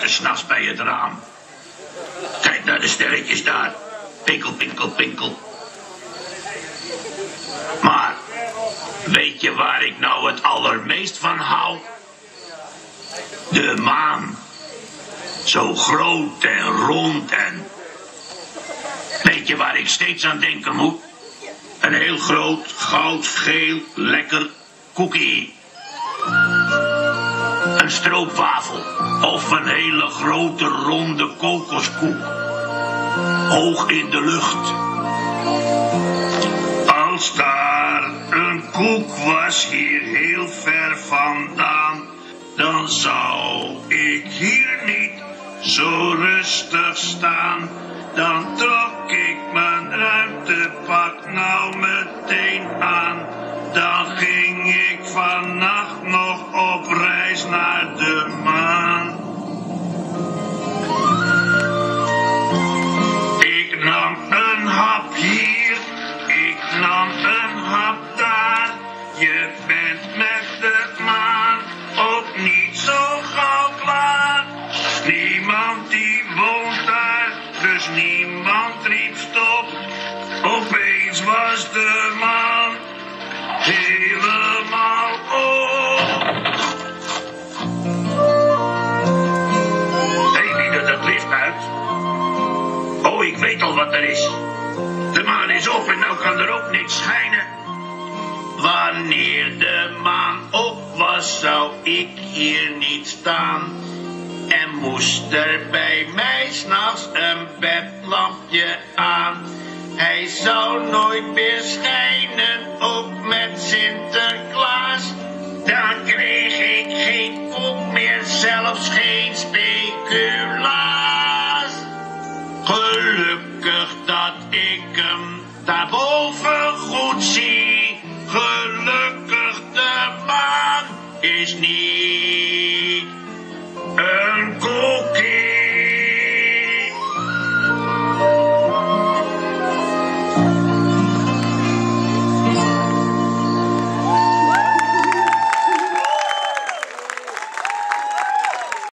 buiten 's nachts bij het raam. Kijk naar de sterretjes daar. Pinkel, pinkel, pinkel. Maar, weet je waar ik nou het allermeest van hou? De maan. Zo groot en rond en... Weet je waar ik steeds aan denken moet? Een heel groot, goudgeel, lekker cookie. Een stroopwafel. Of een hele grote, ronde kokoskoek. Hoog in de lucht. Als daar een koek was hier heel ver vandaan, dan zou ik hier niet zo rustig staan. Dan trok ik mijn ruimtepak nou meteen aan. Dan ging ik vannacht nog op reis naar de maan. Ik nam een hap hier, ik nam een hap daar. Je bent met de maan ook niet zo gauw klaar. Niemand die woont daar, dus niemand riep stop. Opeens was de maan helemaal op. Hé, wie doet het licht uit? Oh, ik weet al wat er is. De maan is op en nou kan er ook niks schijnen. Wanneer de maan op was, zou ik hier niet staan. En moest er bij mij 's nachts een bedlampje aan. Hij zou nooit meer schijnen, ook met Sinterklaas. Dan kreeg ik geen koek meer, zelfs geen speculaas. Gelukkig dat ik hem daarboven goed zie. Gelukkig de maan is niet